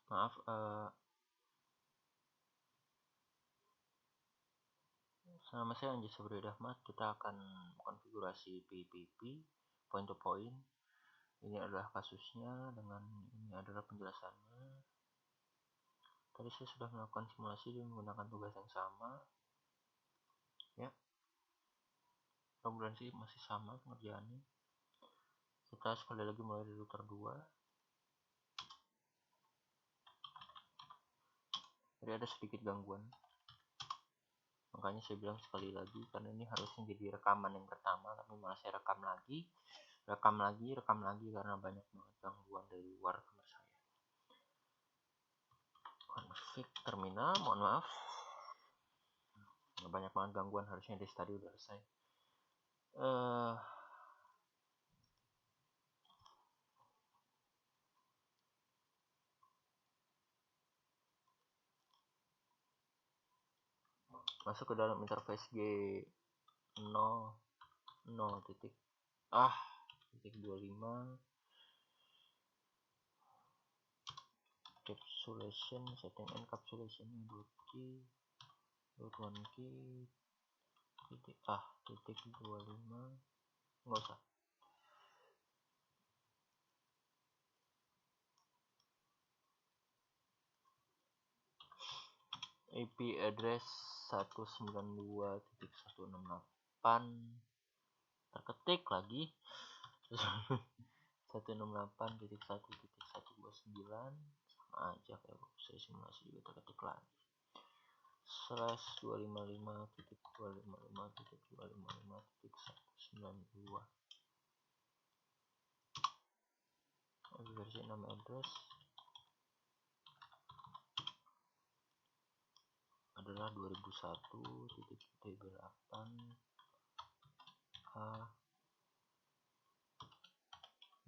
Maaf, nama saya Anji Sabri Ahmad. Kita akan konfigurasi PPP point to point. Ini adalah kasusnya, dengan ini adalah penjelasannya. Tadi saya sudah melakukan simulasi dengan menggunakan tugas yang sama, ya. Mudah-mudahan sih masih sama pengerjaannya. Kita sekali lagi mulai dari router 2. Jadi ada sedikit gangguan, makanya saya bilang sekali lagi, karena ini harusnya jadi rekaman yang pertama, tapi malah saya rekam lagi karena banyak banget gangguan dari luar kamar saya. Config terminal, mohon maaf, banyak banget gangguan, harusnya dari tadi udah selesai. Masuk ke dalam interface G0.0.25 encapsulation, setting encapsulation key titik 25, nggak usah. IP address 192.168 terketik lagi 168.1.129 sama aja kayak saya simulasi juga terketik lagi /255.255.255.192 versi nama address adalah 2001.8a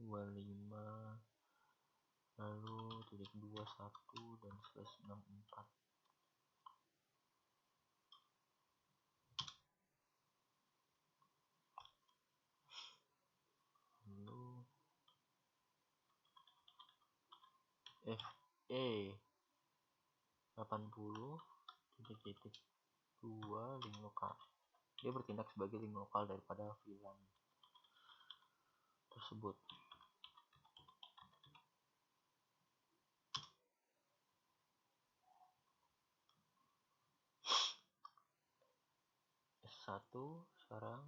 25 lalu .21 dan /64. lalu FE 80.2 link lokal. Dia bertindak sebagai link lokal daripada VLAN tersebut. S1 sekarang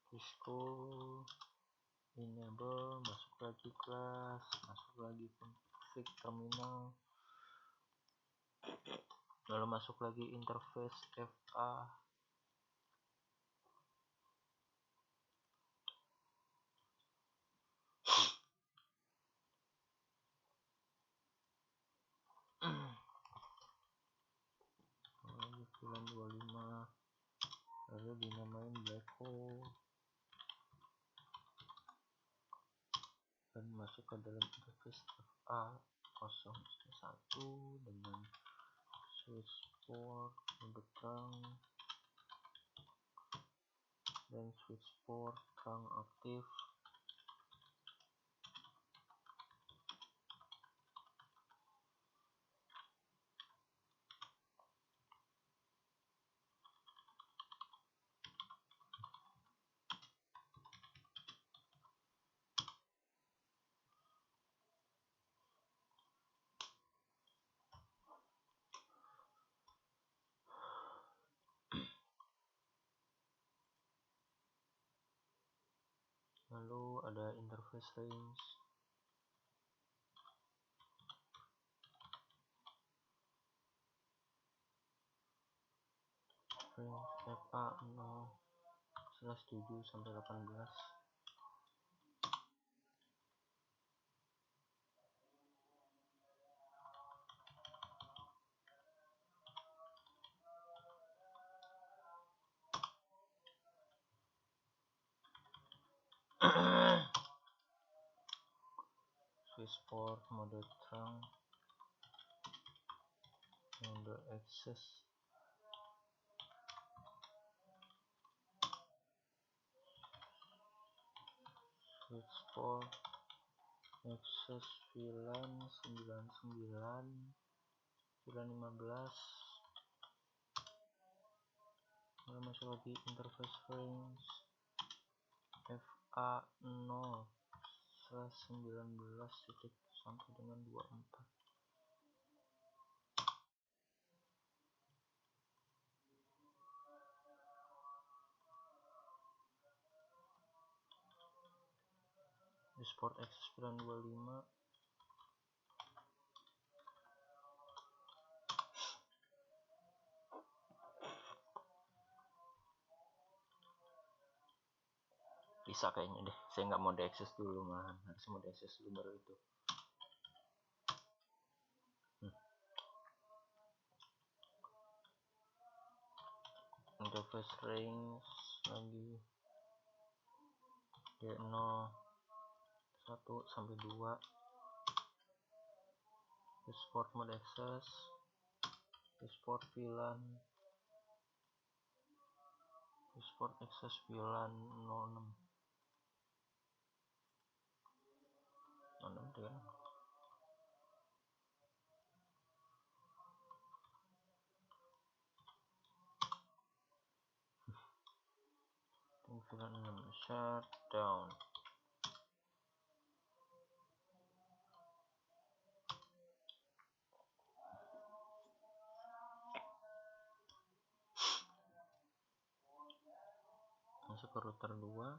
Cisco enable, masuk lagi kelas, masuk lagi config terminal, lalu masuk lagi interface FA, lalu VLAN 25, lalu dinamain black hole, dan masuk ke dalam interface FA 0.1 dengan switch port mode terang dan switch port terang aktif. Lalu ada interface range, FA 0/7 sampai 18. Switch port mode terang, mode access, switch port access VLAN 99 VLAN 15. Lalu masuk lagi interface range FA0/19 titik sampai dengan 24. Export access VLAN 25. Bisa kayaknya deh, saya nggak mau diakses dulu, malahan harus mau diakses dulu baru itu. Interface range lagi D0 1 sampai 2. Export mode access, export VLAN, export access VLAN 06 kan. VLAN 6 shutdown. Masuk ke router 2.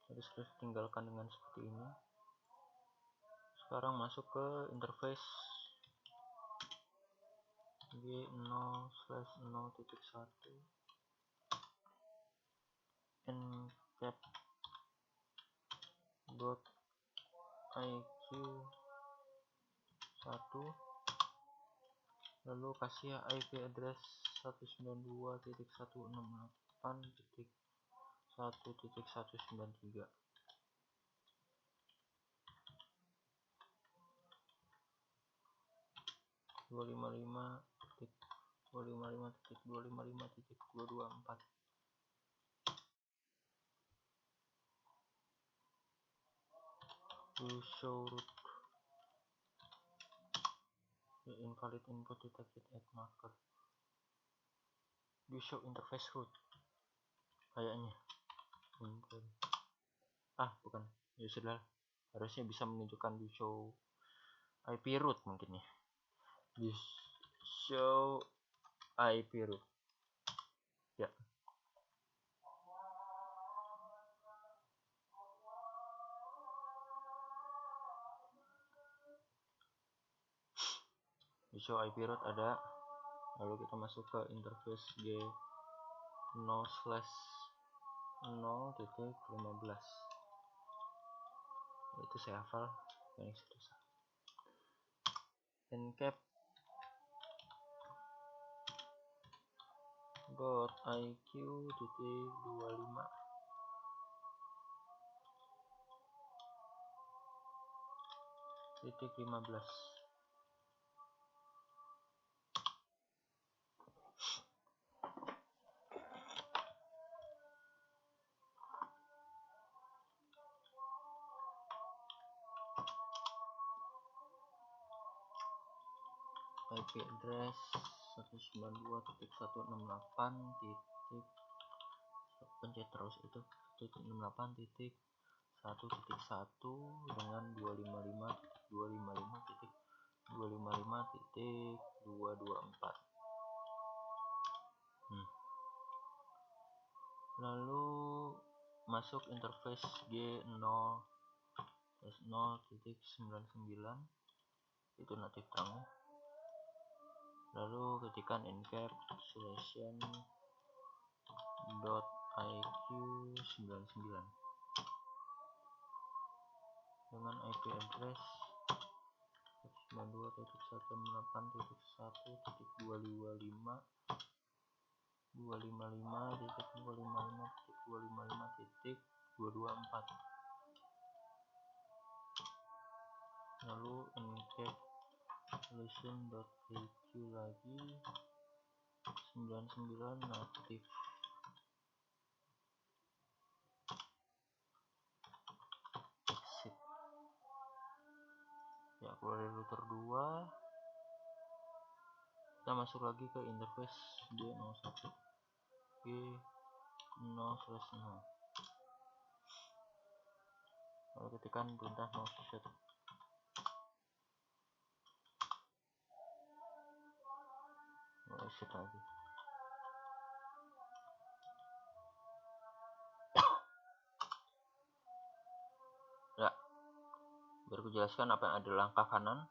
Jadi sudah tinggalkan dengan seperti ini. Sekarang masuk ke interface G0/0.1 encap.iq1, lalu kasih IP address 192.168.1.193. dua lima lima titik 255.255.224. will show root. The invalid input detected at marker. Do show interface root. Kayaknya bukan, ya sudah, harusnya bisa menunjukkan do show IP root mungkin ya. Do show IP root ya. Do show IP root ada. Lalu kita masuk ke interface G0/0.15. Itu saya hafal, yang susah. encap.iq.25. titik 15. IP address 192.168 titik, pencet terus itu 168.1.1 dengan 255.255.255.224. Lalu masuk interface G0/0.99, itu native terangnya. Lalu ketikkan encapsulation.iq99 dengan IP address 192.168.255.255.255.254. lalu encapsulation.iq lagi 99 native. keluar dari router 2, kita masuk lagi ke interface G01 G0/0, lalu ketikkan perintah no set lagi. Ya, biar aku jelaskan apa yang ada langkah kanan.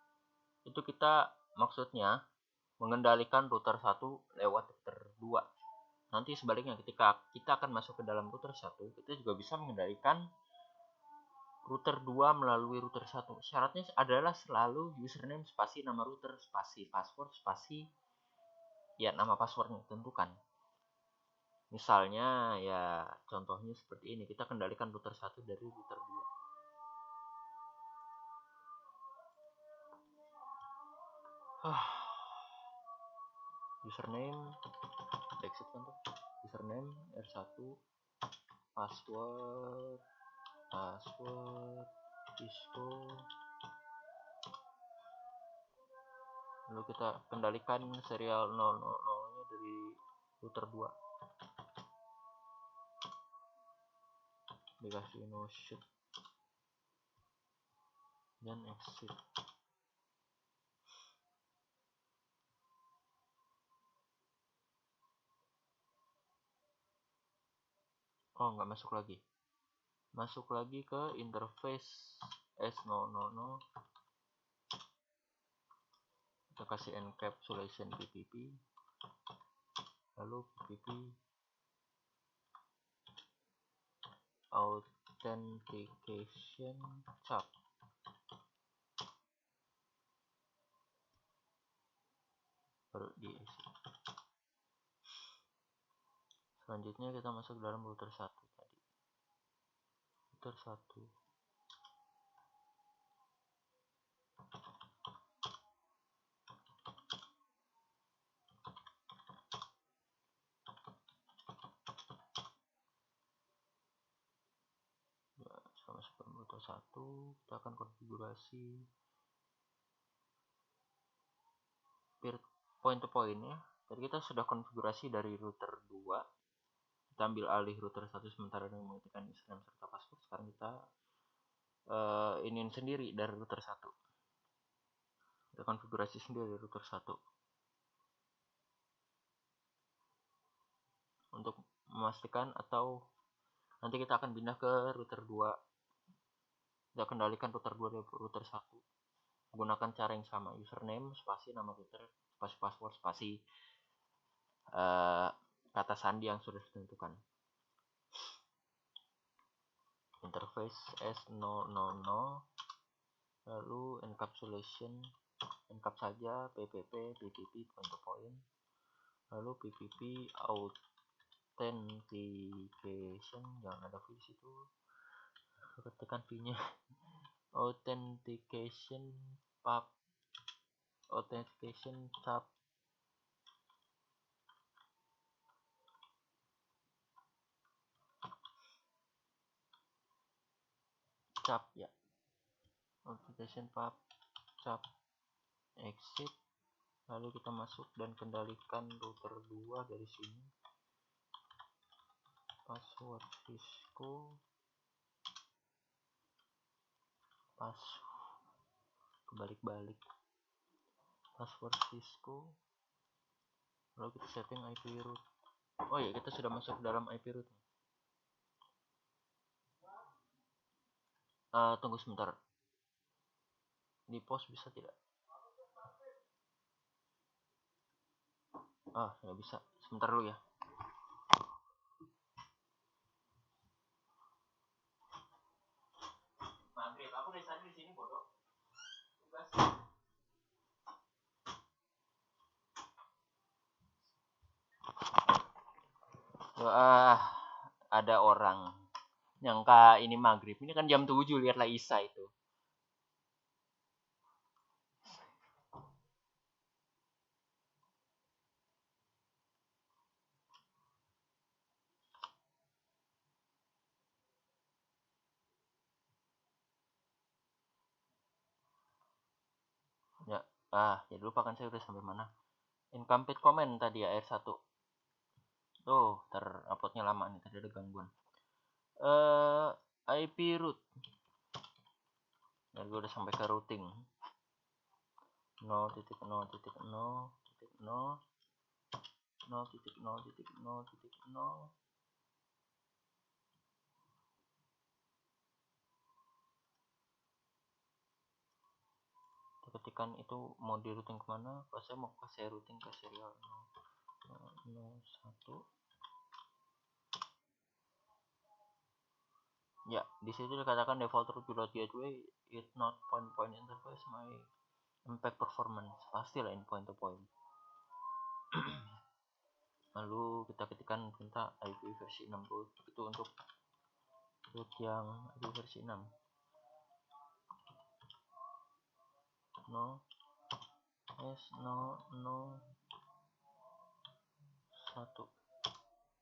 Itu kita maksudnya mengendalikan router 1 lewat router 2. Nanti sebaliknya ketika kita akan masuk ke dalam router 1, kita juga bisa mengendalikan router 2 melalui router 1. Syaratnya adalah selalu username spasi nama router spasi password spasi ya nama passwordnya tentukan. Misalnya ya contohnya seperti ini, kita kendalikan router 1 dari router 2. Username exit kan tuh. Username R1 password Cisco, lalu kita kendalikan serial 000 nya dari router 2, dikasih no shit dan exit. Oh, nggak masuk lagi ke interface S000, kita kasih encapsulation PPP, lalu PPP authentication cap, baru di exit. Selanjutnya kita masuk dalam router 1 tadi, router 1. Masuk ke router 1, kita akan konfigurasi point to point ya. Tadi kita sudah konfigurasi dari router 2, kita ambil alih router 1 sementara dengan mengetikkan username serta password. Sekarang kita iniin sendiri dari router 1, kita konfigurasi sendiri dari router 1 untuk memastikan, atau nanti kita akan pindah ke router 2, kita kendalikan router 2 dari router 1 menggunakan cara yang sama, username spasi nama router spasi password spasi kata sandi yang sudah ditentukan. Interface S000, lalu encapsulation encap saja PPP point to point, lalu PPP authentication, jangan ada V situ, ketikkan V nya authentication cap ya, authentication cap exit, lalu kita masuk dan kendalikan router 2 dari sini, password Cisco, kebalik-balik password Cisco, lalu kita setting IP root. Oh ya, kita sudah masuk dalam IP root. Tunggu sebentar, di post bisa tidak? Nggak bisa, sebentar dulu ya. Maghrib, aku dari tadi di sini bodoh. Tugas. Ada orang nyangka ini maghrib, ini kan jam 7, lihatlah Isa itu. jadi lupakan saya udah sampai mana. Incomplete comment tadi ya, R1. Tuh, teruploadnya lama nih, tadi ada gangguan. IP root. Dan gue udah sampai ke routing. 0.0.0.0 ketikan itu mau di routing kemana. Kalau saya mau kasih routing ke serial 001. Ya, di situ dikatakan default root pilot gateway it not point interface my impact performance. Pastilah in point to point. Lalu kita ketikkan perintah IP versi 6 root itu untuk root yang IP versi 6. No S001.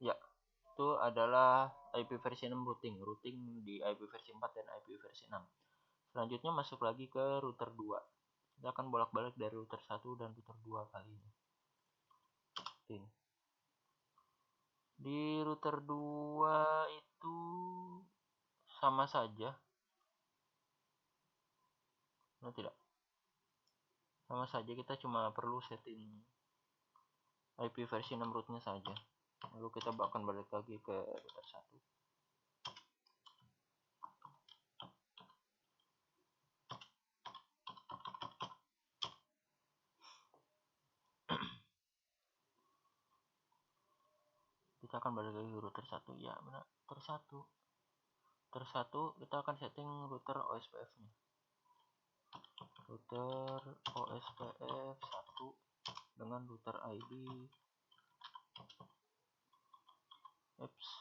Ya, itu adalah IP versi 6 routing di IP versi 4 dan IP versi 6. Selanjutnya masuk lagi ke router 2. Kita akan bolak-balik dari router 1 dan router 2 kali ini. Di router 2 itu sama saja. Nah, tidak. Sama saja, kita cuma perlu setting IP versi 6 rootnya saja. Lalu kita akan balik lagi ke router 1. Kita akan balik lagi ke router 1. Ya, benar. Router 1 kita akan setting router OSPF-nya. Router OSPF 1 dengan router ID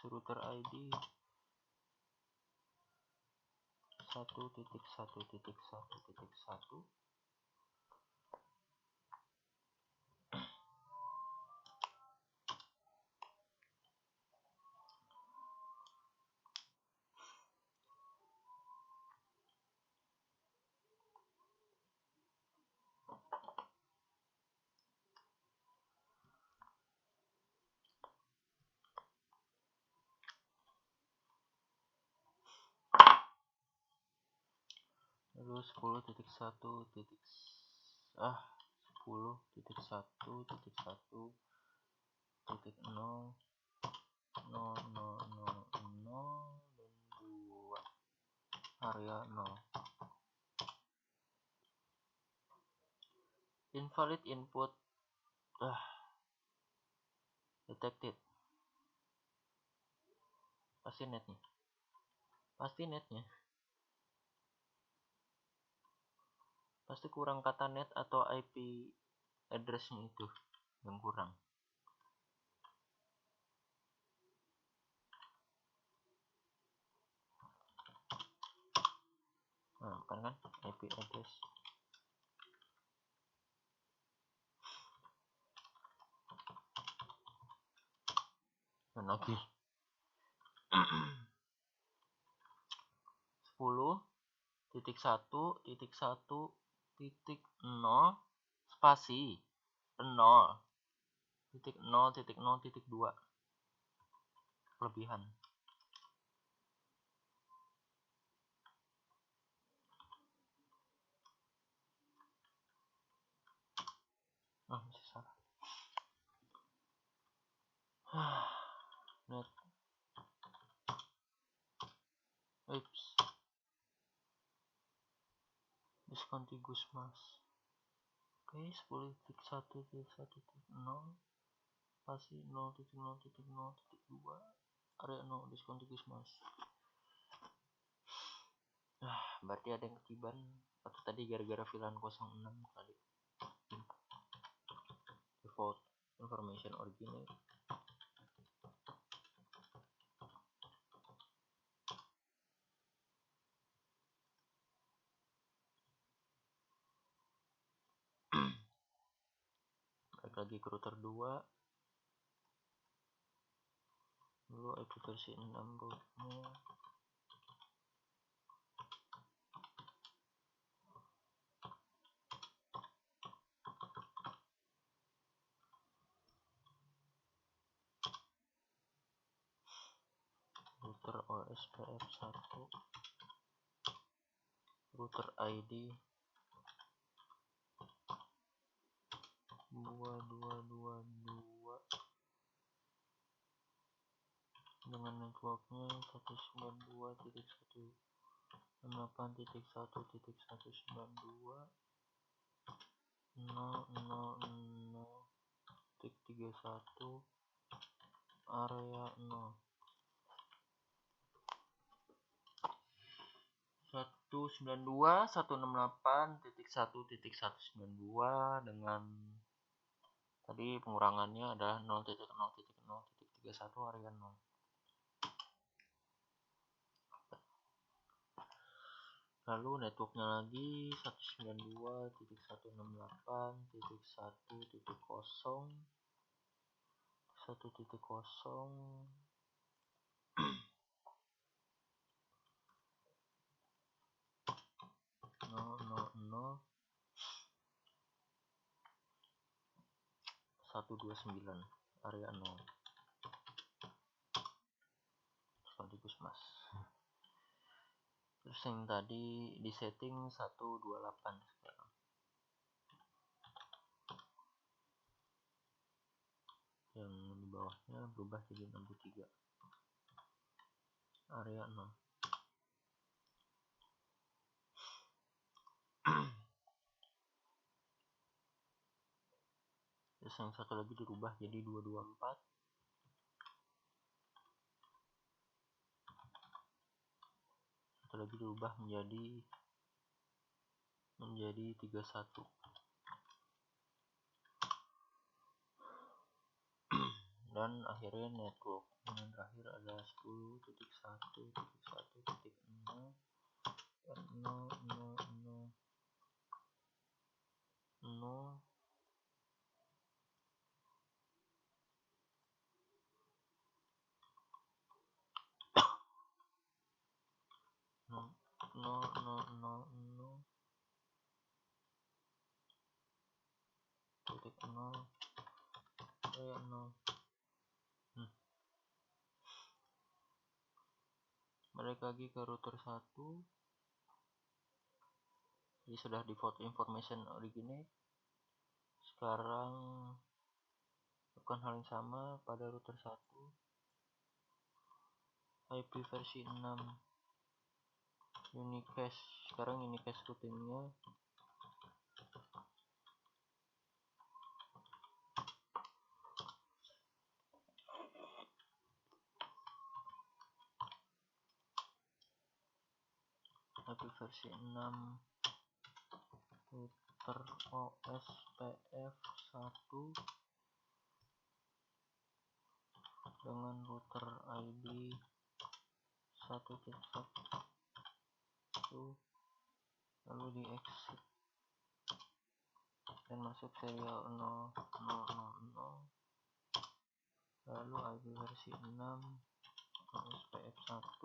router ID 1.1.1.1. Lalu 10.1.1.0.0.0.2 area 0. Invalid input detected. Pasti netnya. Pasti kurang kata net atau IP address-nya itu yang kurang. Nah, kan IP address. Dan lagi 10.1.1.0 spasi 0.0.0.2 kelebihan. Masih salah. Net. Discontiguous mask. Oke, 10.1.1.0 spasi 0.0.0.2 area 0 discontiguous mask. Berarti ada yang ketiban atau tadi gara-gara VLAN 06 kali. Default information originate. Balik lagi ke router 2. Dulu IP versi 6 rootnya. OSPF1 router ID 2222 dengan networknya 192.168.1.000.31 area 0 192.168.1.192 dengan tadi pengurangannya adalah 0.0.0.31 area 0. Lalu networknya lagi 192.168.1.0 129 area 0 sekaligus mas. Terus yang tadi di setting 128 sekarang. Yang di bawahnya berubah jadi 63 area 0. Terus yang satu lagi dirubah jadi 224. Satu lagi dirubah menjadi 31. Dan akhirnya network yang terakhir ada 10.1.1.0 balik lagi ke router 1. Jadi sudah default information originate. Sekarang lakukan hal yang sama pada router 1. IP versi 6 unicast. Sekarang unicast routingnya IP versi 6 router OSPF1 dengan router ID 1.1 lalu di exit dan masuk serial 0000 lalu IP versi 6 OSPF1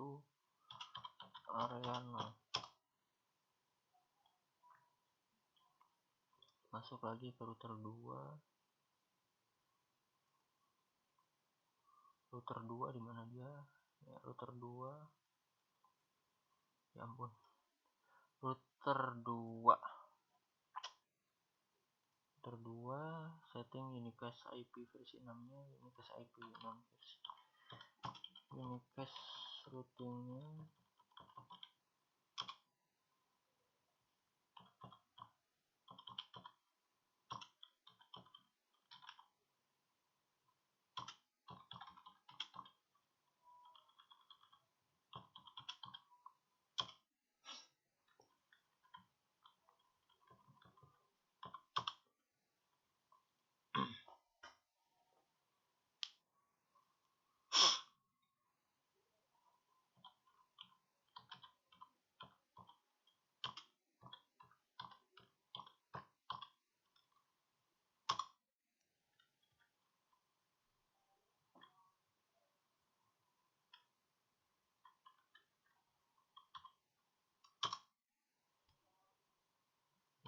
area 0. Masuk lagi ke router 2. Router 2 di mana dia? Ya, router 2. Ya ampun. Router 2 setting unicast IP versi 6-nya, unicast IP 6 versi. Unicast routingnya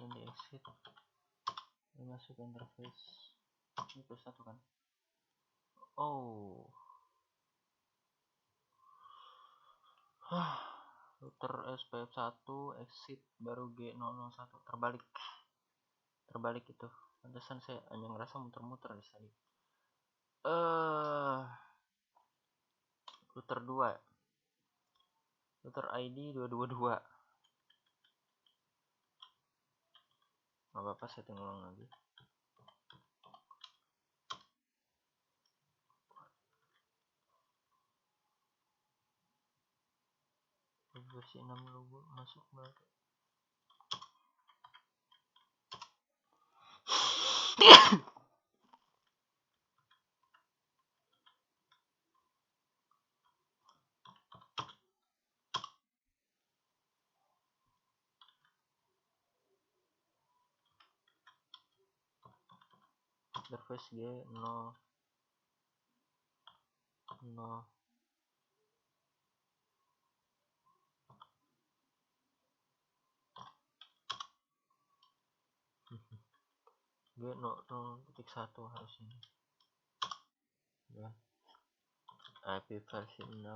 dan di exit dan masuk interface. Ini plus 1 kan? Oh, Router SPF1 exit baru G001 terbalik itu. Pantesan saya hanya ngerasa muter-muter di sini. Router 2, router ID 222. Gak apa-apa, setting ulang lagi. Versi 6 logo masuk berarti. Interface G0 G0.1 harusnya ya. IP versi 6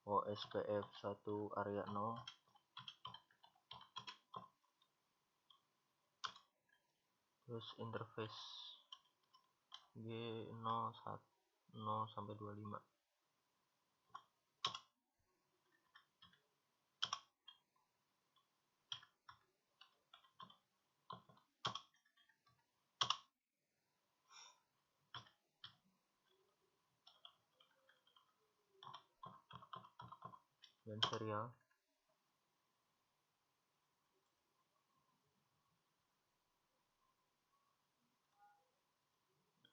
OSPF 1 area 0. Terus interface G0 sampai 25. Dan serial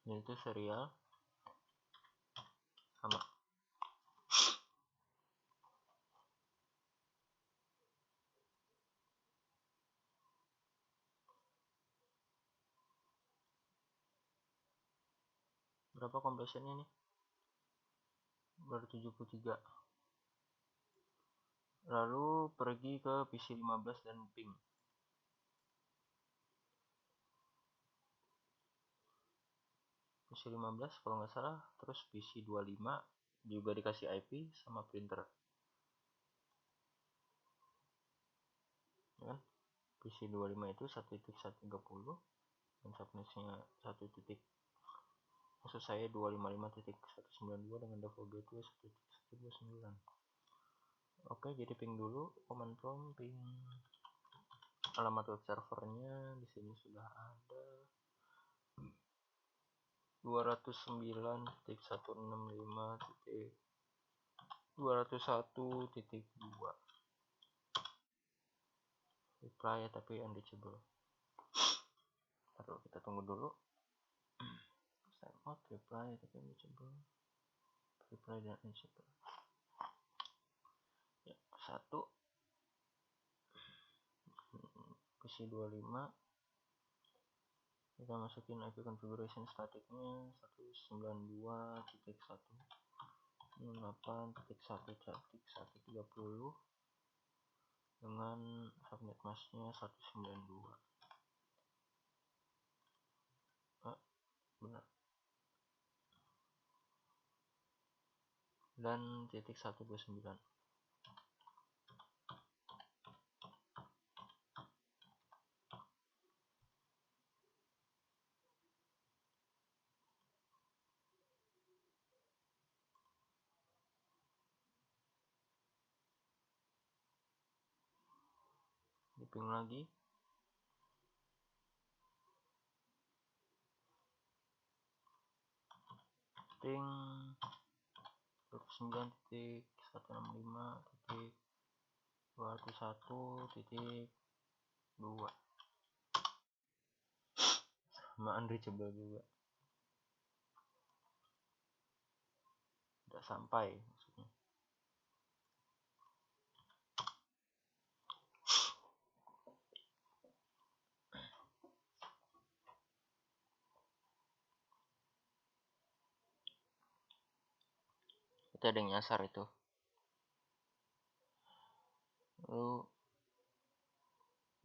ini itu serial sama. Berapa compressionnya nih? Baru 73. Lalu pergi ke PC 15 dan ping. PC 15 kalau nggak salah, terus PC 25 juga dikasih IP sama printer. Ya kan? PC 25 itu 1.130 dan subnetnya 1. Maksud saya 255.192 dengan default gateway 1.129. Oke, jadi ping dulu command prompt ping alamat web servernya di sini sudah ada 209.165.201.2 reply ya, tapi unreachable. Lalu kita tunggu dulu. Out reply tapi unreachable, reply dan unreachable ya. 1 PC 25 kita masukin IP configuration staticnya 192.168.1.130 dengan subnet masknya 192. Benar. Dan titik 129. Diping lagi. Ping 29.165.201.2 sama unreachable juga. Tidak sampai maksudnya. Itu ada yang nyasar itu. Lalu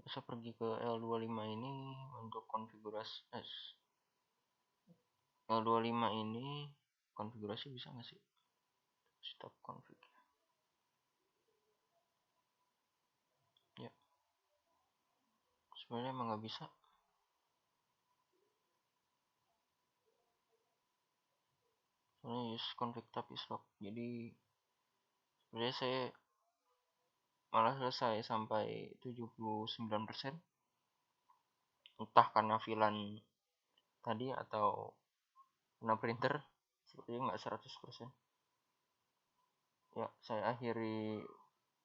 bisa pergi ke L25 ini untuk konfigurasi L25 ini konfigurasi bisa nggak sih? Stop config. sebenarnya emang nggak bisa. Soalnya use config tab is lock, jadi sebenarnya saya malah selesai sampai 79%, entah karena VLAN tadi atau karena printer, sepertinya nggak 100%. Ya, saya akhiri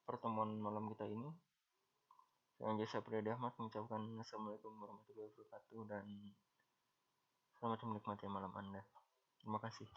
pertemuan malam kita ini. Saya Jasa Priyadi Ahmad mengucapkan Assalamualaikum warahmatullahi wabarakatuh dan selamat menikmati malam Anda. Terima kasih.